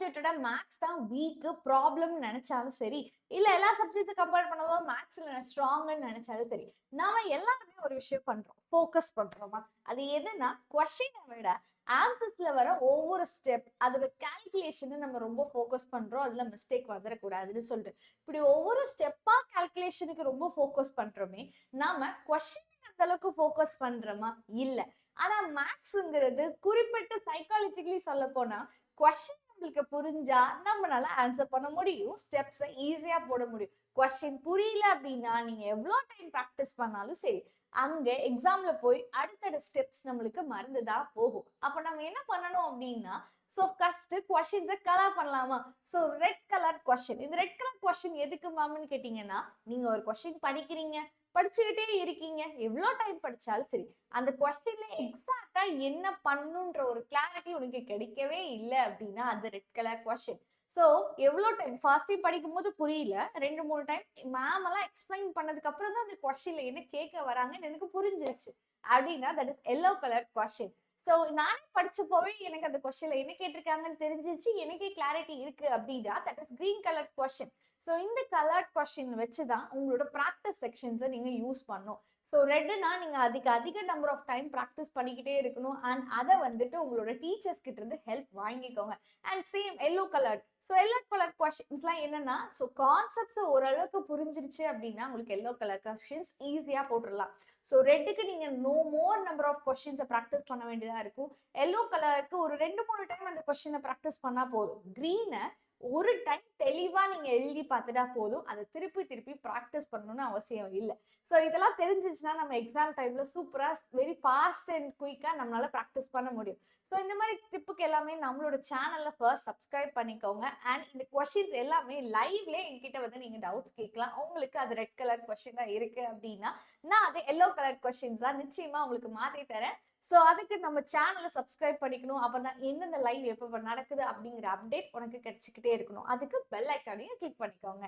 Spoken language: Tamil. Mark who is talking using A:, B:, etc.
A: சப்ஜெக்ட்டோட மேத்ஸ் தான் வீக் ப்ராப்ளம்னு நினைச்சாலும் சரி, இல்ல எல்லா சப்ஜெக்ட்ஸ கம்பேர் பண்ணும்போது மேத்ஸ்ல நான் ஸ்ட்ராங்குன்னு நினைச்சாலும் சரி, நாம எல்லாருமே ஒரு விஷயம் பண்றோம். ஃபோக்கஸ் பண்றோமா? அது எதுன்னா கொஸ்டின விட ஆன்சர்ஸ்ல வர ஒவ்வொரு ஸ்டெப், அதோட கால்குலேஷன நம்ம ரொம்ப ஃபோக்கஸ் பண்றோம். அதுல மிஸ்டேக் வந்துரக்கூடாதுன்னு சொல்லிட்டு. இப்படி ஒவ்வொரு ஸ்டெப்பா கால்குலேஷனுக்கு ரொம்ப ஃபோக்கஸ் பண்றோமே, நாம கொஸ்டினுக்கு அந்த அளவுக்கு ஃபோக்கஸ் பண்றோமா? இல்ல. ஆனா மேத்ஸ்ங்கிறது குறிப்பிட்ட சைக்காலஜிக்கலி சொல்லப்போனா, கொஸ்டின் நம்மளுக்கு புரிஞ்சா நம்மளால ஆன்சர் பண்ண முடியும். ஸ்டெப்ஸ ஈஸியா போட முடியும். கொஸ்டின் புரியல அப்படின்னா, நீங்க எவ்ளோ டைம் பிராக்டிஸ் பண்ணாலும் சரி, அங்க எக்ஸாம்ல போய் அடுத்தடுத்த ஸ்டெப்ஸ் நம்மளுக்கு மறந்து தான் போகும். அப்ப நம்ம என்ன பண்ணணும் அப்படின்னா, ஃபர்ஸ்ட் கொஸ்டின்ஸ கலர் பண்ணலாமா? Red colour question. இந்த ரெட் கலர் கொஸ்டின் எதுக்கு மேம்ன்னு கேட்டீங்கன்னா, நீங்க ஒரு கொஸ்டின் படிக்கிறீங்க, படிச்சுக்கிட்டே இருக்கீங்க. எவ்ளோ டைம் படிச்சாலும் சரி, அந்த கொஸ்டின்ல எக்ஸாக்ட்டா என்ன பண்ணுன்ற ஒரு கிளாரிட்டி உனக்கு கிடைக்கவே இல்ல அப்படின்னா, அது ரெட் கலர் கொஸ்டின். சோ, எவ்ளோ டைம் ஃபர்ஸ்ட் டைம் படிக்கும்போது புரியல. 2, 3 டைம் மேம் எல்லாம் எக்ஸ்பிளைன் பண்ணதுக்கு அப்புறம் தான் அந்த கொஸ்டின்ல என்ன கேட்க வராங்கன்னு எனக்கு புரிஞ்சிருச்சு. அப்படின்னா that is yellow colour question. So, நானே படிச்சப்போவே எனக்கு அந்த கொஸ்டின்ல என்ன கேட்டிருக்காங்கன்னு தெரிஞ்சிருச்சு. எனக்கே கிளாரிட்டி இருக்கு அப்படின்னா that is green colour question. So, இந்த கலர்ட் கொஸ்டின் வச்சு தான் உங்களோட பிராக்டிஸ் செக்ஷன்ஸ நீங்க யூஸ் பண்ணணும். ரெட்னா நீங்க அதிக அதிக நம்பர் ஆஃப் டைம் பிராக்டிஸ் பண்ணிக்கிட்டே இருக்கணும். அண்ட் அத வந்துட்டு உங்களோட டீச்சர்ஸ் கிட்ட இருந்து ஹெல்ப் வாங்கிக்கோங்க. And same yellow colour. Yellow colour கொஸ்டின்ஸ்லாம் என்னன்னா, கான்செப்ட்ஸ் ஓரளவுக்கு புரிஞ்சிருச்சு அப்படின்னா, உங்களுக்கு எல்லோ கலர் கொஸ்டின்ஸ் ஈஸியா போட்டுறலாம். ரெட்டுக்கு நீங்க no more number of questions practice பண்ண வேண்டியதா இருக்கும். எல்லோ கலருக்கு ஒரு 2, 3 டைம் அந்த கொஸ்டின பிராக்டிஸ் பண்ணா போதும். கிரீன ஒரு டைம் தெளிவா நீங்க எழுதி பார்த்துட்டா போதும். அத திருப்பி திருப்பி பிராக்டிஸ் பண்ணணும்னு அவசியம் இல்ல. இதெல்லாம் தெரிஞ்சிச்சுன்னா நம்ம எக்ஸாம் டைம்ல சூப்பரா வெரி ஃபாஸ்ட் அண்ட் குயிக்கா நம்மளால பிராக்டிஸ் பண்ண முடியும். இந்த மாரி டிப்புக்கு எல்லாமே நம்மளோட சேனல்ல ஃபர்ஸ்ட் சப்ஸ்கிரைப் பண்ணிக்கோங்க. அண்ட் இந்த கொஸ்டின்ஸ் எல்லாமே லைவ்லயே என்கிட்ட வந்து நீங்க டவுட்ஸ் கேட்கலாம். உங்களுக்கு அது ரெட் கலர் கொஸ்டினா இருக்கு அப்படின்னா, நான் அது எல்லோ கலர் கொஸ்டின்ஸா நிச்சயமா உங்களுக்கு மாத்தி தரேன். அதுக்கு நம்ம சேனல சப்ஸ்கிரைப் பண்ணிக்கணும். அப்பதான் எந்தெந்த லைவ் எப்ப நடக்குது அப்படிங்கிற அப்டேட் உனக்கு கிடைச்சுக்கிட்டே இருக்கணும். அதுக்கு பெல் ஐகானையும் கிளிக் பண்ணிக்கோங்க.